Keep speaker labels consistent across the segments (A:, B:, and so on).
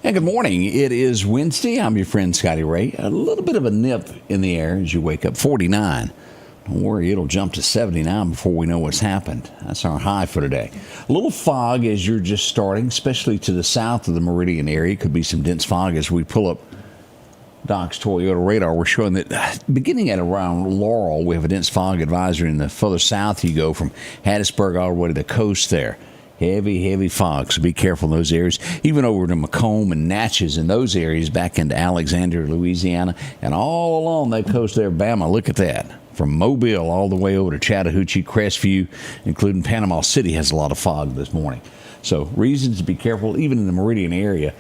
A: And good morning. It is Wednesday. I'm your friend Scotty Ray. A little bit of a nip in the air as you wake up. 49. Don't worry, it'll jump to 79 before we know what's happened. That's our high for today. A little fog as you're just starting, especially to the south of the Meridian area. Could be some dense fog as we pull up Doc's Toyota radar. We're showing that beginning at around Laurel, we have a dense fog advisory. And the further south you go from Hattiesburg all the way to the coast there. Heavy fog, so be careful in those areas. Even over to Macomb and Natchez in those areas, back into Alexandria, Louisiana, and all along that coast there, Bama. Look at that. From Mobile all the way over to Chattahoochee, Crestview, including Panama City, has a lot of fog this morning. So reasons to be careful. Even in the Meridian area,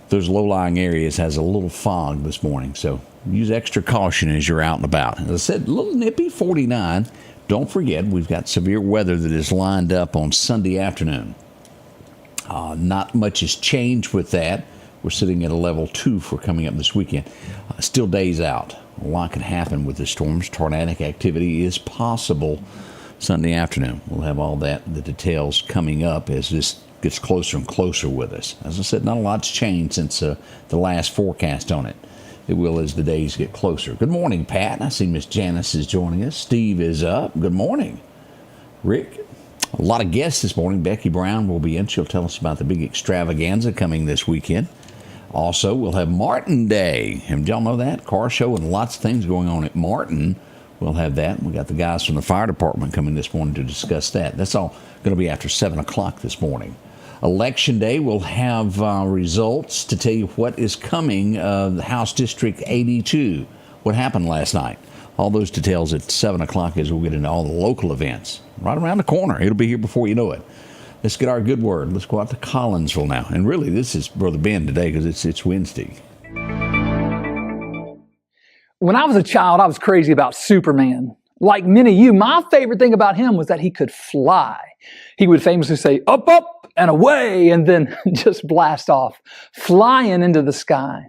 A: those low-lying areas has a little fog this morning. So use extra caution as you're out and about. As I said, a little nippy, 49. Don't forget, we've got severe weather that is lined up on Sunday afternoon. Not much has changed with that. We're sitting at a level 2 for coming up this weekend. Still days out. A lot can happen with the storms. Tornadic activity is possible Sunday afternoon. We'll have all that, the details coming up as this gets closer and closer with us. As I said, not a lot's changed since the last forecast on it. It will as the days get closer. Good morning, Pat. I see Miss Janice is joining us. Steve is up. Good morning. Rick, a lot of guests this morning. Becky Brown will be in. She'll tell us about the big extravaganza coming this weekend. Also, we'll have Martin Day. Did y'all know that? Car show and lots of things going on at Martin. We'll have that. We got the guys from the fire department coming this morning to discuss that. That's all going to be after 7 o'clock this morning. Election Day, we'll have results to tell you what is coming. The House District 82, what happened last night. All those details at 7 o'clock as we'll get into all the local events. Right around the corner. It'll be here before you know it. Let's get our good word. Let's go out to Collinsville now. And really, this is Brother Ben today because it's Wednesday.
B: When I was a child, I was crazy about Superman. Like many of you, my favorite thing about him was that he could fly. He would famously say, up, up, and away, and then just blast off, flying into the sky.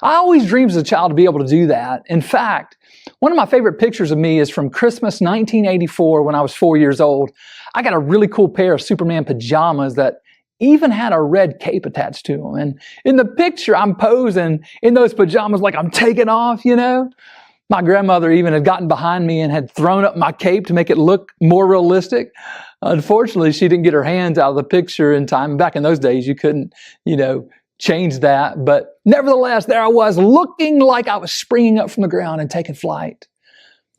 B: I always dreamed as a child to be able to do that. In fact, one of my favorite pictures of me is from Christmas 1984 when I was 4 years old. I got a really cool pair of Superman pajamas that even had a red cape attached to them. And in the picture, I'm posing in those pajamas like I'm taking off, you know. My grandmother even had gotten behind me and had thrown up my cape to make it look more realistic. Unfortunately, she didn't get her hands out of the picture in time. Back in those days, you couldn't, change that. But nevertheless, there I was looking like I was springing up from the ground and taking flight.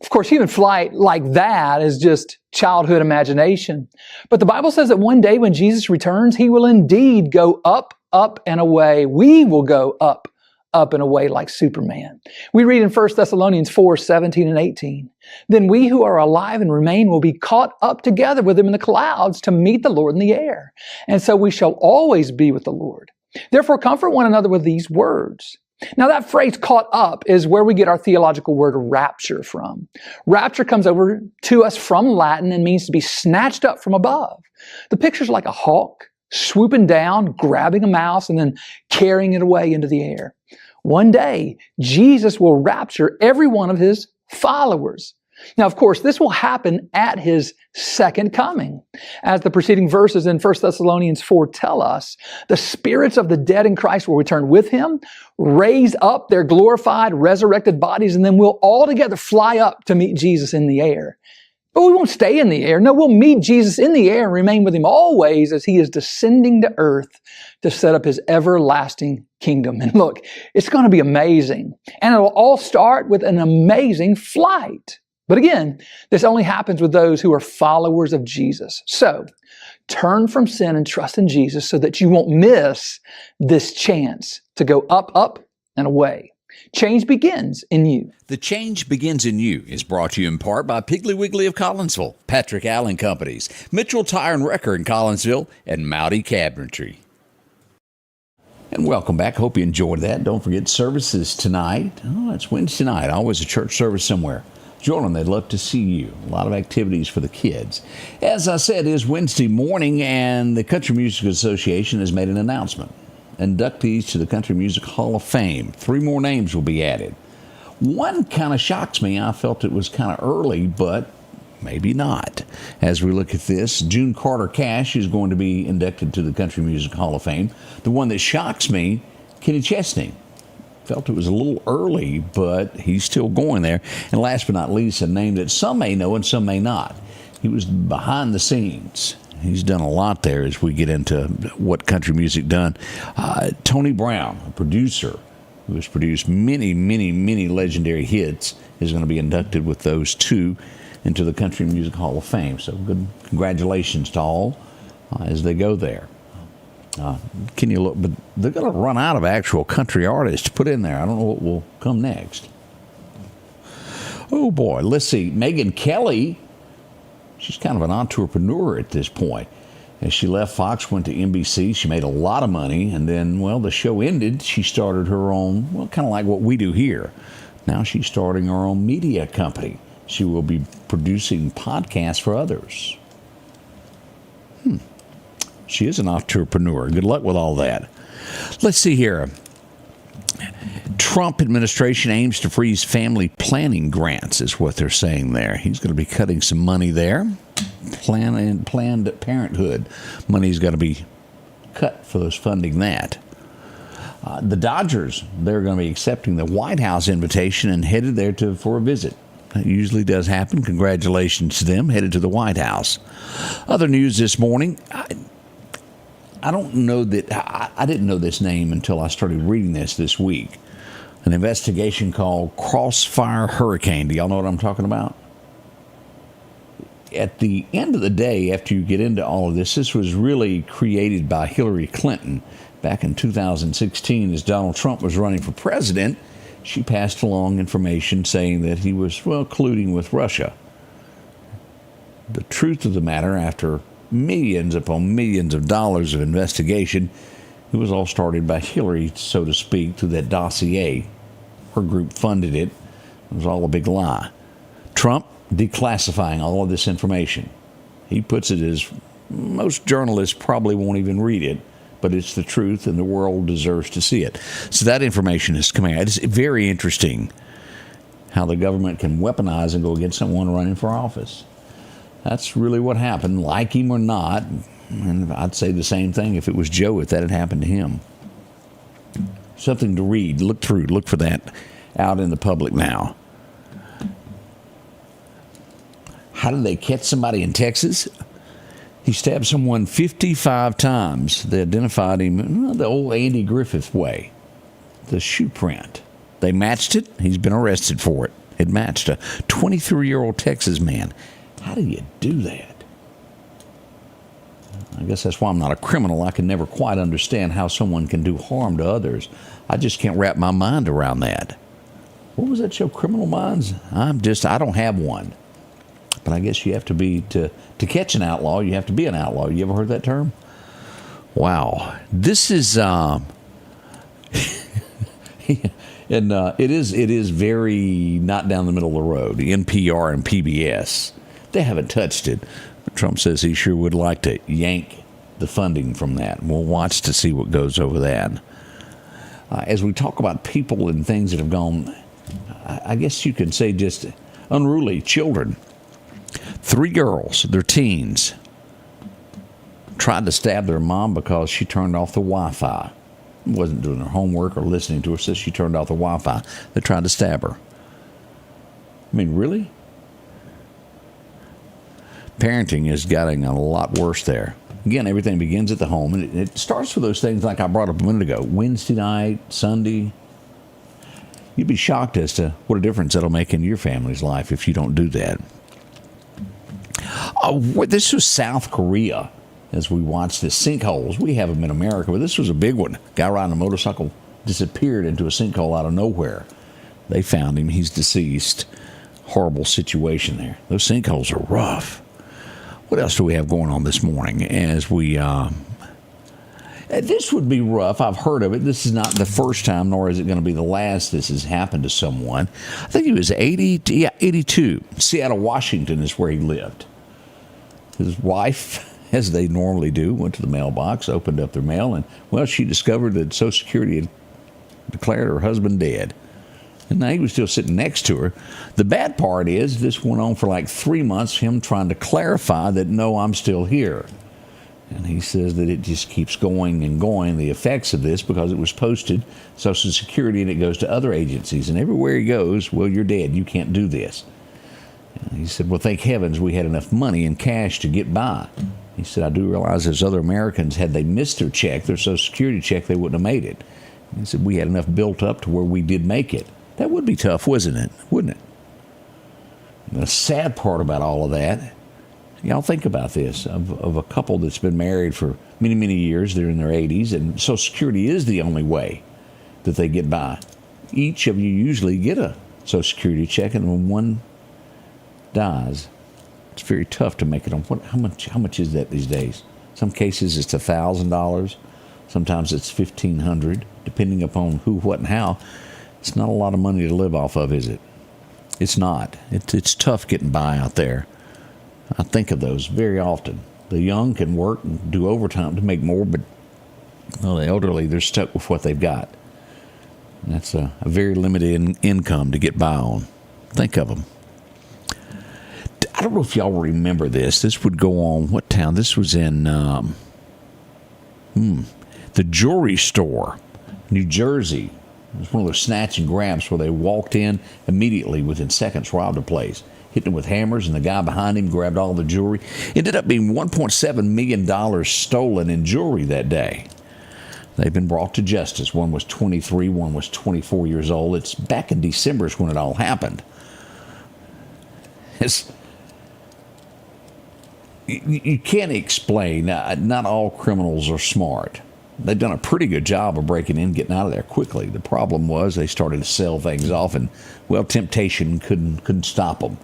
B: Of course, even flight like that is just childhood imagination. But the Bible says that one day when Jesus returns, he will indeed go up, up, and away. We will go up and away like Superman. We read in 1 Thessalonians 4:17 and 18. Then we who are alive and remain will be caught up together with him in the clouds to meet the Lord in the air. And so we shall always be with the Lord. Therefore, comfort one another with these words. Now that phrase caught up is where we get our theological word rapture from. Rapture comes over to us from Latin and means to be snatched up from above. The picture's like a hawk swooping down, grabbing a mouse, and then carrying it away into the air. One day, Jesus will rapture every one of his followers. Now, of course, this will happen at his second coming. As the preceding verses in 1 Thessalonians 4 tell us, the spirits of the dead in Christ will return with him, raise up their glorified, resurrected bodies, and then we'll all together fly up to meet Jesus in the air. But we won't stay in the air. No, we'll meet Jesus in the air and remain with him always as he is descending to earth to set up his everlasting kingdom. And look, it's going to be amazing. And it'll all start with an amazing flight. But again, this only happens with those who are followers of Jesus. So turn from sin and trust in Jesus so that you won't miss this chance to go up, up, and away. Change begins in you.
A: The Change Begins in You is brought to you in part by Piggly Wiggly of Collinsville, Patrick Allen Companies, Mitchell Tire and Wrecker in Collinsville, and Mowdy Cabinetry. And welcome back. Hope you enjoyed that. Don't forget services tonight. Oh, it's Wednesday night. Always a church service somewhere. Join them. They'd love to see you. A lot of activities for the kids. As I said, it is Wednesday morning, and the Country Music Association has made an announcement. Inductees to the Country Music Hall of Fame. 3 more names will be added. One kind of shocks me. I felt it was kind of early, but maybe not. As we look at this, June Carter Cash is going to be inducted to the Country Music Hall of Fame. The one that shocks me Kenny Chesney. Felt it was a little early, but he's still going there. And last but not least, a name that some may know and some may not. He was behind the scenes. He's done a lot there as we get into what country music done. Tony Brown, a producer who has produced many, many, many legendary hits, is going to be inducted with those two into the Country Music Hall of Fame. So good congratulations to all as they go there. Can you look? But they're going to run out of actual country artists to put in there. I don't know what will come next. Oh, boy. Let's see. Megyn Kelly, she's kind of an entrepreneur at this point. As she left Fox, went to NBC, she made a lot of money. And then, well, the show ended. She started her own, well, kind of like what we do here. Now she's starting her own media company. She will be producing podcasts for others. She is an entrepreneur. Good luck with all that. Let's see here. Trump administration aims to freeze family planning grants, is what they're saying there. He's going to be cutting some money there. Planned Parenthood money's got to be cut for those funding that. The Dodgers, they're going to be accepting the White House invitation and headed there for a visit. That usually does happen. Congratulations to them, headed to the White House. Other news this morning. I don't know that I didn't know this name until I started reading this week. An investigation called Crossfire Hurricane. Do y'all know what I'm talking about? At the end of the day, after you get into all of this was really created by Hillary Clinton back in 2016 as Donald Trump was running for president. She passed along information saying that he was, colluding with Russia. The truth of the matter, after millions upon millions of dollars of investigation, it was all started by Hillary, so to speak, through that dossier. Her group funded it. It was all a big lie. Trump declassifying all of this information. He puts it as most journalists probably won't even read it, but it's the truth and the world deserves to see it. So that information is coming out. It's very interesting how the government can weaponize and go against someone running for office. That's really what happened, like him or not. And I'd say the same thing if it was Joe, if that had happened to him. Something to read, look through, look for that out in the public now. How did they catch somebody in Texas? He stabbed someone 55 times. They identified him the old Andy Griffith way, the shoe print. They matched it. He's been arrested for it. It matched a 23-year-old Texas man. How do you do that? I guess that's why I'm not a criminal. I can never quite understand how someone can do harm to others. I just can't wrap my mind around that. What was that show, Criminal Minds? I don't have one. But I guess you have to be, to catch an outlaw, you have to be an outlaw. You ever heard that term? Wow. This is, and it is very not down the middle of the road. The NPR and PBS, they haven't touched it. But Trump says he sure would like to yank the funding from that. We'll watch to see what goes over that. As we talk about people and things that have gone, I guess you can say just unruly children. 3 girls, they're teens, tried to stab their mom because she turned off the Wi-Fi. Wasn't doing her homework or listening to her, so she turned off the Wi-Fi. They tried to stab her. I mean, really? Parenting is getting a lot worse there. Again, everything begins at the home, and it starts with those things like I brought up a minute ago. Wednesday night, Sunday. You'd be shocked as to what a difference that'll make in your family's life if you don't do that. This was South Korea as we watched the sinkholes. We have them in America, but this was a big one. Guy riding a motorcycle disappeared into a sinkhole out of nowhere. They found him. He's deceased. Horrible situation there. Those sinkholes are rough. What else do we have going on this morning as we... this would be rough. I've heard of it. This is not the first time, nor is it going to be the last this has happened to someone. I think he was 82. Seattle, Washington is where he lived. His wife, as they normally do, went to the mailbox, opened up their mail, and, she discovered that Social Security had declared her husband dead. And now he was still sitting next to her. The bad part is this went on for like 3 months, him trying to clarify that, no, I'm still here. And he says that it just keeps going and going, the effects of this, because it was posted Social Security and it goes to other agencies. And everywhere he goes, well, you're dead. You can't do this. And he said, well, thank heavens we had enough money and cash to get by. He said, I do realize there's other Americans, had they missed their check, their Social Security check, they wouldn't have made it. He said, we had enough built up to where we did make it. That would be tough, wasn't it? Wouldn't it? And the sad part about all of that, y'all think about this, of a couple that's been married for many, many years, they're in their 80s, and Social Security is the only way that they get by. Each of you usually get a Social Security check, and when one dies, it's very tough to make it on. How much is that these days? Some cases it's $1,000. Sometimes it's $1,500, depending upon who, what, and how. It's not a lot of money to live off of, is it? It's not. It's tough getting by out there. I think of those very often. The young can work and do overtime to make more, but the elderly, they're stuck with what they've got. And that's a very limited income to get by on. Think of them. I don't know if y'all remember this. This would go on, what town? This was in the jewelry store, New Jersey. It was one of those snatch and grabs where they walked in immediately, within seconds, robbed a place, hitting him with hammers, and the guy behind him grabbed all the jewelry. Ended up being $1.7 million stolen in jewelry that day. They've been brought to justice. One was 23, one was 24 years old. It's back in December is when it all happened. You can't explain. Not all criminals are smart. They've done a pretty good job of breaking in, getting out of there quickly. The problem was they started to sell things off, and, well, temptation couldn't stop them.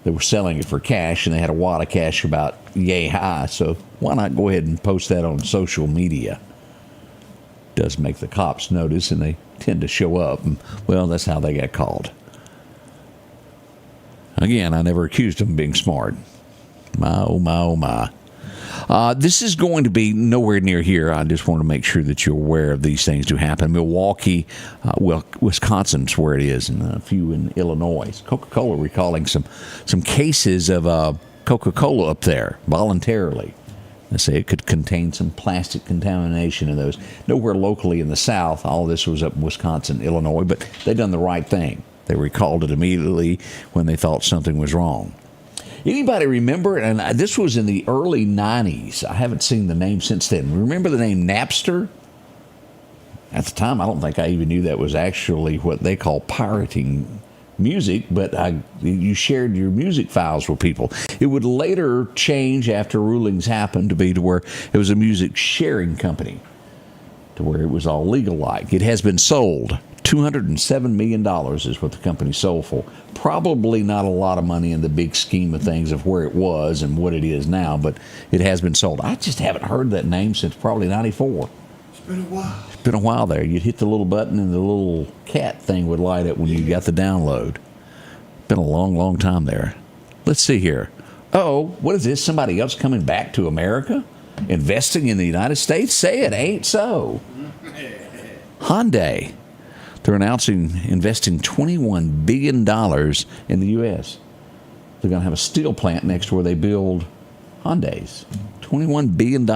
A: They were selling it for cash, and they had a wad of cash about yay high, so why not go ahead and post that on social media? It does make the cops notice, and they tend to show up, and, well, that's how they got called. Again, I never accused them of being smart. My, oh, my, oh, my. This is going to be nowhere near here. I just want to make sure that you're aware of these things do happen. Milwaukee, Wisconsin's where it is, and a few in Illinois. Coca-Cola recalling some cases of Coca-Cola up there voluntarily. They say it could contain some plastic contamination in those. Nowhere locally in the South. All of this was up in Wisconsin, Illinois, but they done the right thing. They recalled it immediately when they thought something was wrong. Anybody remember, and this was in the early 90s. I haven't seen the name since then. Remember the name Napster? At the time, I don't think I even knew that was actually what they call pirating music, but you shared your music files with people. It would later change after rulings happened to be to where it was a music sharing company, to where it was all legal-like. It has been sold. $207 million is what the company sold for. Probably not a lot of money in the big scheme of things of where it was and what it is now, but it has been sold. I just haven't heard that name since probably 94.
C: It's been a while.
A: It's been a while there. You'd hit the little button and the little cat thing would light up when you got the download. Been a long, long time there. Let's see here. Oh, what is this? Somebody else coming back to America? Investing in the United States? Say it ain't so. Hyundai. They're announcing investing $21 billion in the U.S. They're going to have a steel plant next to where they build Hyundais. $21 billion.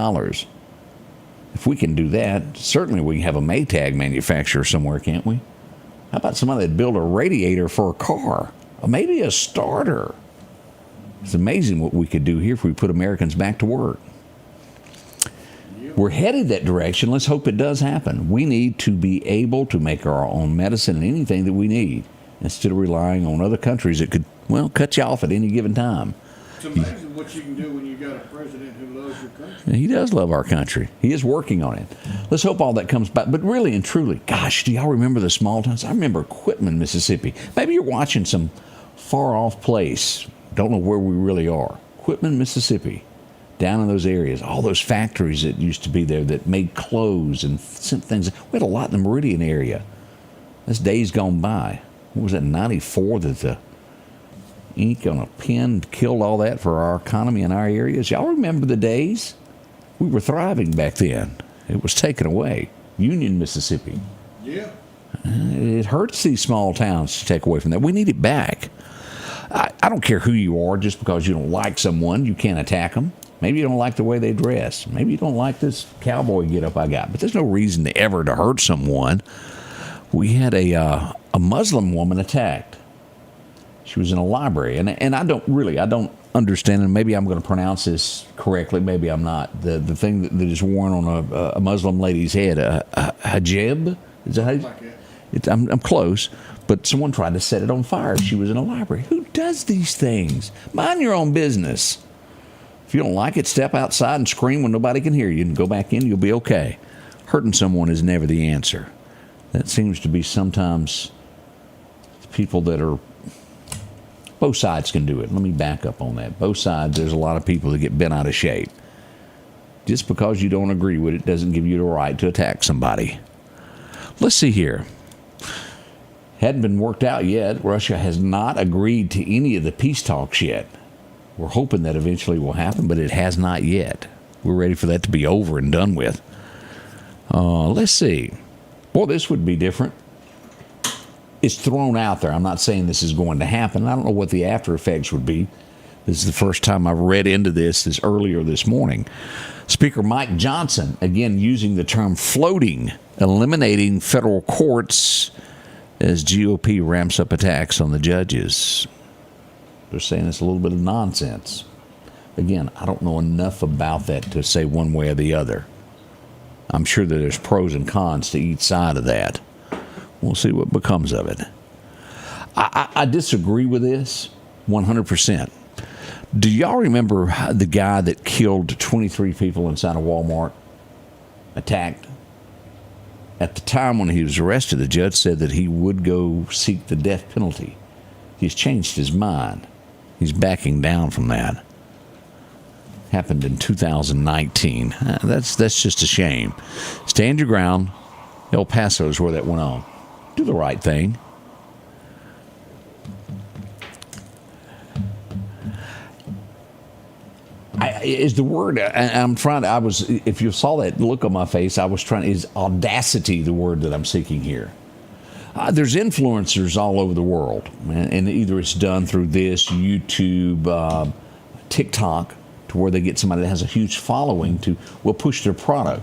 A: If we can do that, certainly we can have a Maytag manufacturer somewhere, can't we? How about somebody that build a radiator for a car? Or maybe a starter. It's amazing what we could do here if we put Americans back to work. We're headed that direction. Let's hope it does happen. We need to be able to make our own medicine and anything that we need instead of relying on other countries that could, well, cut you off at any given time.
C: It's amazing what you can do when you got a president who loves your country.
A: He does love our country. He is working on it. Let's hope all that comes back. But really and truly, gosh, do y'all remember the small towns? I remember Quitman, Mississippi. Maybe you're watching some far-off place. Don't know where we really are. Quitman, Mississippi. Down in those areas, all those factories that used to be there that made clothes and sent things. We had a lot in the Meridian area. This days gone by. What was that, 94 that the ink on a pen killed all that for our economy in our areas? Y'all remember the days? We were thriving back then. It was taken away. Union, Mississippi.
C: Yeah.
A: It hurts these small towns to take away from that. We need it back. I don't care who you are. Just because you don't like someone, you can't attack them. Maybe you don't like the way they dress. Maybe you don't like this cowboy get-up I got. But there's no reason to ever to hurt someone. We had a Muslim woman attacked. She was in a library, and I don't understand, and maybe I'm going to pronounce this correctly, maybe I'm not. The thing that is worn on a Muslim lady's head, a hijab, is that how
C: Like that.
A: I'm close, but someone tried to set it on fire. She was in a library. Who does these things? Mind your own business. If you don't like it, step outside and scream when nobody can hear you, and go back in. You'll be okay. Hurting someone is never the answer. That seems to be sometimes people that are. Both sides can do it. Let me back up on that. Both sides, there's a lot of people that get bent out of shape. Just because you don't agree with it doesn't give you the right to attack somebody. Let's see here. Hadn't been worked out yet. Russia has not agreed to any of the peace talks yet. We're hoping that eventually will happen, but it has not yet. We're ready for that to be over and done with. Let's see. Boy, this would be different. It's thrown out there. I'm not saying this is going to happen. I don't know what the after effects would be. This is the first time I've read into this earlier this morning. Speaker Mike Johnson, again using the term floating, eliminating federal courts as GOP ramps up attacks on the judges. They're saying it's a little bit of nonsense. Again, I don't know enough about that to say one way or the other. I'm sure that there's pros and cons to each side of that. We'll see what becomes of it. I disagree with this 100%. Do y'all remember the guy that killed 23 people inside a Walmart? Attacked? At the time when he was arrested, the judge said that he would go seek the death penalty. He's changed his mind. He's backing down from that. Happened in 2019. That's just a shame. Stand your ground. El Paso is where that went on. Do the right thing. Is the word, if you saw that look on my face, is audacity the word that I'm seeking here? There's influencers all over the world, and either it's done through this, YouTube, TikTok, to where they get somebody that has a huge following will push their product.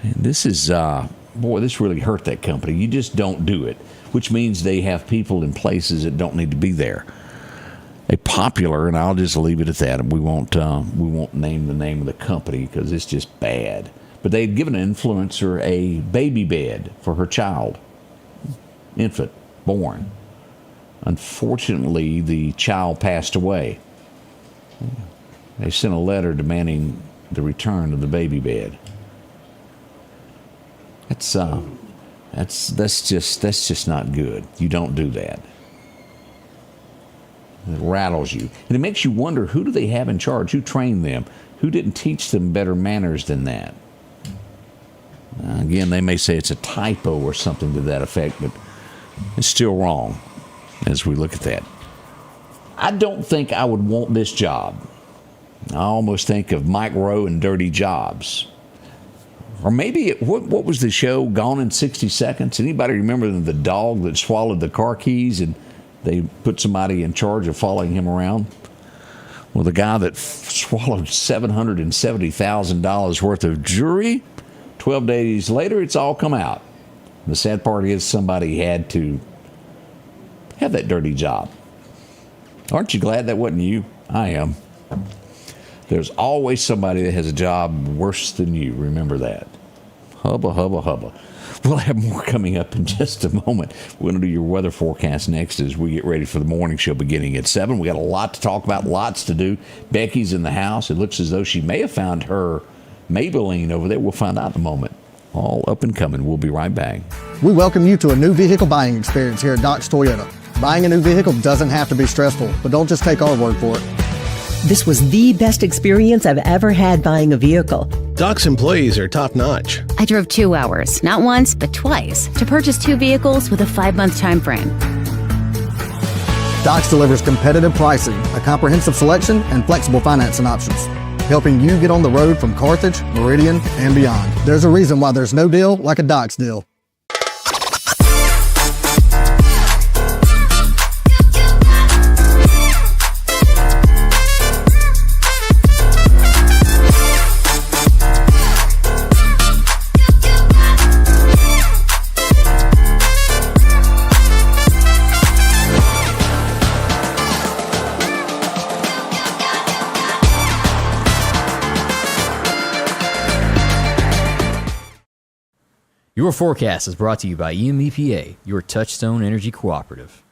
A: And this is, this really hurt that company. You just don't do it, which means they have people in places that don't need to be there. A popular, and I'll just leave it at that. We won't name the name of the company because it's just bad. But they had given an influencer a baby bed for her child, infant, born. Unfortunately, the child passed away. They sent a letter demanding the return of the baby bed. That's just not good. You don't do that. It rattles you. And it makes you wonder, who do they have in charge? Who trained them? Who didn't teach them better manners than that? Again, they may say it's a typo or something to that effect, but it's still wrong as we look at that. I don't think I would want this job. I almost think of Mike Rowe and Dirty Jobs. Or maybe, what was the show, Gone in 60 Seconds? Anybody remember the dog that swallowed the car keys and they put somebody in charge of following him around? Well, the guy that swallowed $770,000 worth of jewelry, 12 days later, it's all come out. The sad part is somebody had to have that dirty job. Aren't you glad that wasn't you? I am. There's always somebody that has a job worse than you. Remember that. Hubba, hubba, hubba. We'll have more coming up in just a moment. We're going to do your weather forecast next as we get ready for the morning show beginning at 7. We got a lot to talk about, lots to do. Becky's in the house. It looks as though she may have found her Maybelline over there. We'll find out in a moment. All up and coming. We'll be right back.
D: We welcome you to a new vehicle buying experience here at Doc's Toyota. Buying a new vehicle doesn't have to be stressful, but don't just take our word for it.
E: This was the best experience I've ever had buying a vehicle.
F: Doc's employees are top-notch.
G: I drove 2 hours, not once, but twice, to purchase 2 vehicles with a 5-month time frame.
D: Doc's delivers competitive pricing, a comprehensive selection, and flexible financing options, helping you get on the road from Carthage, Meridian, and beyond. There's a reason why there's no deal like a Doc's deal.
H: Your forecast is brought to you by EMEPA, your Touchstone Energy Cooperative.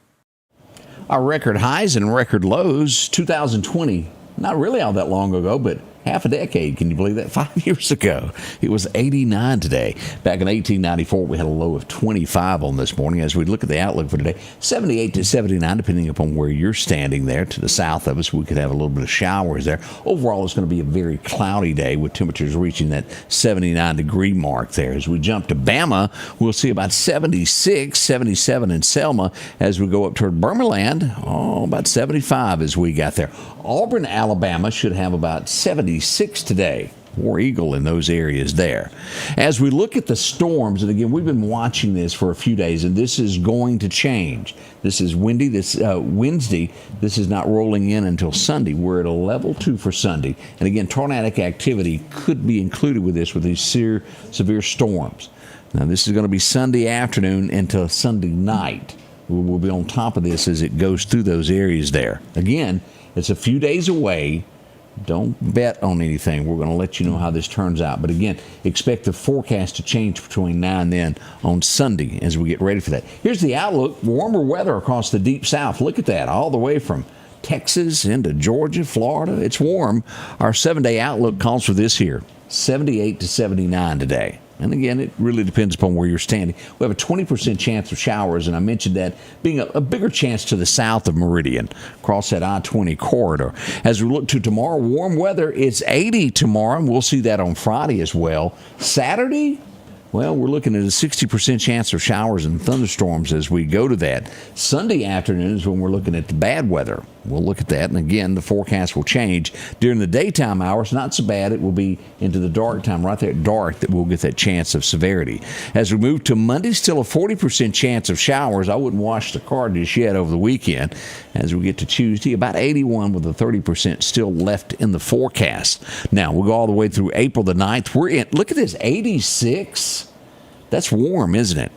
A: Our record highs and record lows, 2020, not really all that long ago, but half a decade. Can you believe that? 5 years ago, it was 89 today. Back in 1894, we had a low of 25 on this morning. As we look at the outlook for today, 78 to 79, depending upon where you're standing there. To the south of us, we could have a little bit of showers there. Overall, it's going to be a very cloudy day with temperatures reaching that 79-degree mark there. As we jump to Bama, we'll see about 76, 77 in Selma. As we go up toward Burmaland, about 75 as we got there. Auburn, Alabama should have about 76 today. War Eagle in those areas there. As we look at the storms, and again, we've been watching this for a few days, and this is going to change. This is windy. This Wednesday. This is not rolling in until Sunday. We're at a level 2 for Sunday. And again, tornadic activity could be included with this, with these severe storms. Now, this is going to be Sunday afternoon into Sunday night. We'll be on top of this as it goes through those areas there. Again, it's a few days away. Don't bet on anything. We're going to let you know how this turns out. But again, expect the forecast to change between now and then on Sunday as we get ready for that. Here's the outlook. Warmer weather across the deep south. Look at that, all the way from Texas into Georgia, Florida. It's warm. Our 7-day outlook calls for this here, 78 to 79 today. And again, it really depends upon where you're standing. We have a 20% chance of showers, and I mentioned that being a bigger chance to the south of Meridian, across that I-20 corridor. As we look to tomorrow, warm weather, it's 80 tomorrow, and we'll see that on Friday as well. Saturday, well, we're looking at a 60% chance of showers and thunderstorms as we go to that. Sunday afternoon is when we're looking at the bad weather. We'll look at that, and again, the forecast will change. During the daytime hours, not so bad. It will be into the dark time, right there at dark, that we'll get that chance of severity. As we move to Monday, still a 40% chance of showers. I wouldn't wash the car just yet over the weekend. As we get to Tuesday, about 81 with a 30% still left in the forecast. Now, we'll go all the way through April the 9th. We're in, look at this, 86. That's warm, isn't it?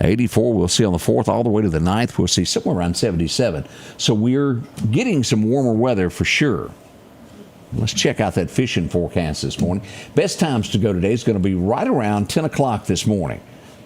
A: 84 we'll see on the 4th, all the way to the 9th. We'll see somewhere around 77. So we're getting some warmer weather for sure. Let's check out that fishing forecast this morning. Best times to go today is going to be right around 10 o'clock this morning.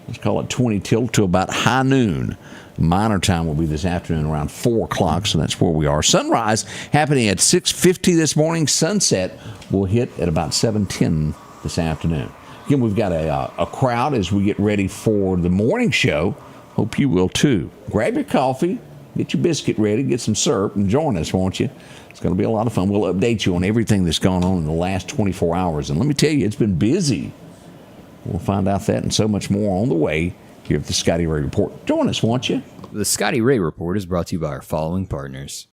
A: Let's call it 20 till to about high noon. Minor time will be this afternoon around 4 o'clock, so that's where we are. Sunrise happening at 6:50 this morning. Sunset will hit at about 7:10 this afternoon. Again, we've got a crowd as we get ready for the morning show. Hope you will too. Grab your coffee, get your biscuit ready, get some syrup, and join us, won't you? It's going to be a lot of fun. We'll update you on everything that's gone on in the last 24 hours. And let me tell you, it's been busy. We'll find out that and so much more on the way here at the Scotty Ray Report. Join us, won't you?
H: The Scotty Ray Report is brought to you by our following partners.